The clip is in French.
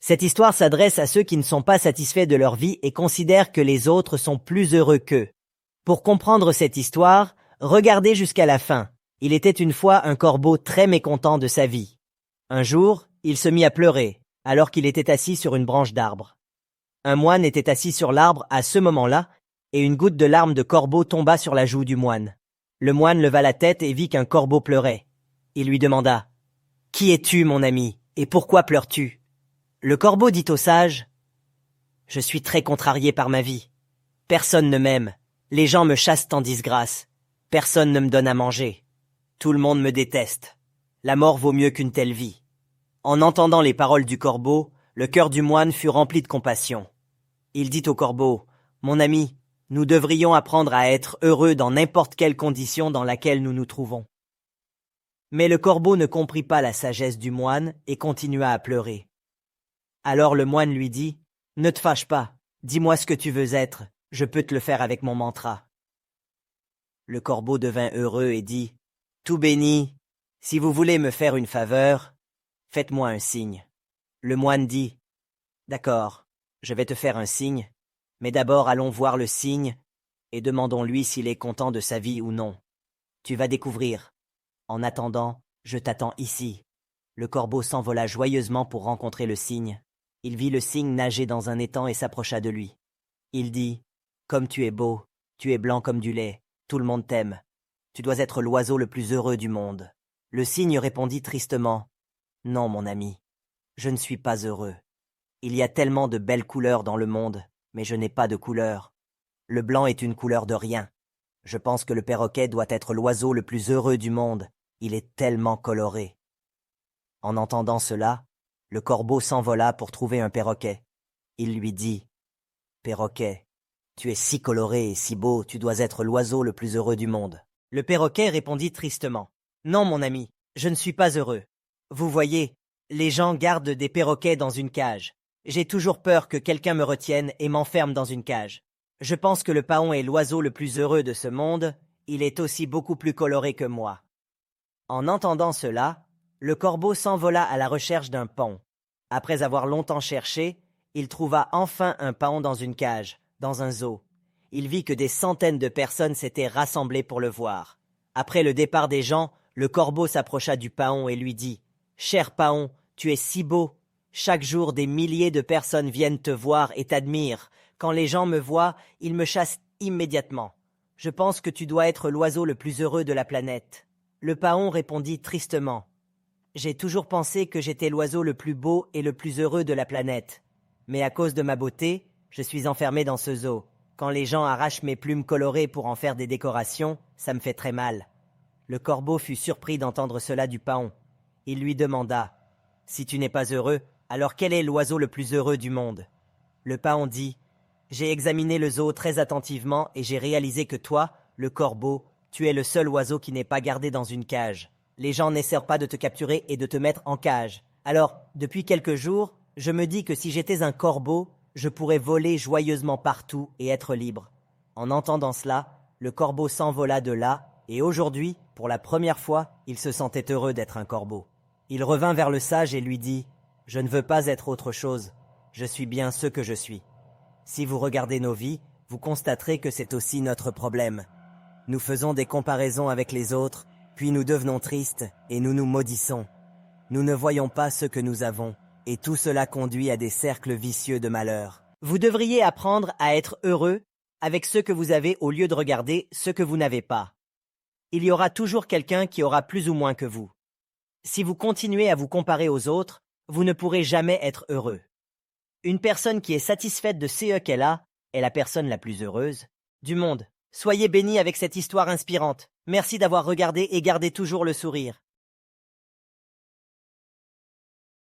Cette histoire s'adresse à ceux qui ne sont pas satisfaits de leur vie et considèrent que les autres sont plus heureux qu'eux. Pour comprendre cette histoire, regardez jusqu'à la fin. Il était une fois un corbeau très mécontent de sa vie. Un jour, il se mit à pleurer, alors qu'il était assis sur une branche d'arbre. Un moine était assis sur l'arbre à ce moment-là, et une goutte de larme de corbeau tomba sur la joue du moine. Le moine leva la tête et vit qu'un corbeau pleurait. Il lui demanda « Qui es-tu, mon ami, et pourquoi pleures-tu » Le corbeau dit au sage « Je suis très contrarié par ma vie. Personne ne m'aime, les gens me chassent en disgrâce, personne ne me donne à manger. Tout le monde me déteste. La mort vaut mieux qu'une telle vie. » En entendant les paroles du corbeau, le cœur du moine fut rempli de compassion. Il dit au corbeau « Mon ami, nous devrions apprendre à être heureux dans n'importe quelle condition dans laquelle nous nous trouvons. » Mais le corbeau ne comprit pas la sagesse du moine et continua à pleurer. Alors le moine lui dit « Ne te fâche pas, dis-moi ce que tu veux être, je peux te le faire avec mon mantra. » Le corbeau devint heureux et dit « Tout béni, si vous voulez me faire une faveur, faites-moi un signe. » Le moine dit « D'accord, je vais te faire un signe, mais d'abord allons voir le signe et demandons-lui s'il est content de sa vie ou non. Tu vas découvrir. En attendant, je t'attends ici. » Le corbeau s'envola joyeusement pour rencontrer le cygne. Il vit le cygne nager dans un étang et s'approcha de lui. Il dit « Comme tu es beau, tu es blanc comme du lait, tout le monde t'aime. Tu dois être l'oiseau le plus heureux du monde. » Le cygne répondit tristement « Non, mon ami, je ne suis pas heureux. Il y a tellement de belles couleurs dans le monde, mais je n'ai pas de couleur. Le blanc est une couleur de rien. Je pense que le perroquet doit être l'oiseau le plus heureux du monde. Il est tellement coloré. » En entendant cela, le corbeau s'envola pour trouver un perroquet. Il lui dit « Perroquet, tu es si coloré et si beau, tu dois être l'oiseau le plus heureux du monde. » Le perroquet répondit tristement « Non, mon ami, je ne suis pas heureux. Vous voyez, les gens gardent des perroquets dans une cage. J'ai toujours peur que quelqu'un me retienne et m'enferme dans une cage. Je pense que le paon est l'oiseau le plus heureux de ce monde. Il est aussi beaucoup plus coloré que moi. » En entendant cela, le corbeau s'envola à la recherche d'un paon. Après avoir longtemps cherché, il trouva enfin un paon dans une cage, dans un zoo. Il vit que des centaines de personnes s'étaient rassemblées pour le voir. Après le départ des gens, le corbeau s'approcha du paon et lui dit « Cher paon, tu es si beau. Chaque jour, des milliers de personnes viennent te voir et t'admirent. Quand les gens me voient, ils me chassent immédiatement. Je pense que tu dois être l'oiseau le plus heureux de la planète. » Le paon répondit tristement « J'ai toujours pensé que j'étais l'oiseau le plus beau et le plus heureux de la planète. Mais à cause de ma beauté, je suis enfermé dans ce zoo. Quand les gens arrachent mes plumes colorées pour en faire des décorations, ça me fait très mal. » Le corbeau fut surpris d'entendre cela du paon. Il lui demanda « Si tu n'es pas heureux, alors quel est l'oiseau le plus heureux du monde ?» Le paon dit « J'ai examiné le zoo très attentivement et j'ai réalisé que toi, le corbeau, tu es le seul oiseau qui n'est pas gardé dans une cage. Les gens n'essaient pas de te capturer et de te mettre en cage. Alors, depuis quelques jours, je me dis que si j'étais un corbeau, je pourrais voler joyeusement partout et être libre. » En entendant cela, le corbeau s'envola de là et aujourd'hui, pour la première fois, il se sentait heureux d'être un corbeau. Il revint vers le sage et lui dit « Je ne veux pas être autre chose. Je suis bien ce que je suis. Si vous regardez nos vies, vous constaterez que c'est aussi notre problème. Nous faisons des comparaisons avec les autres, puis nous devenons tristes et nous nous maudissons. Nous ne voyons pas ce que nous avons, et tout cela conduit à des cercles vicieux de malheur. Vous devriez apprendre à être heureux avec ce que vous avez au lieu de regarder ce que vous n'avez pas. Il y aura toujours quelqu'un qui aura plus ou moins que vous. Si vous continuez à vous comparer aux autres, vous ne pourrez jamais être heureux. Une personne qui est satisfaite de ce qu'elle a est la personne la plus heureuse du monde. Soyez bénis avec cette histoire inspirante. Merci d'avoir regardé et gardez toujours le sourire.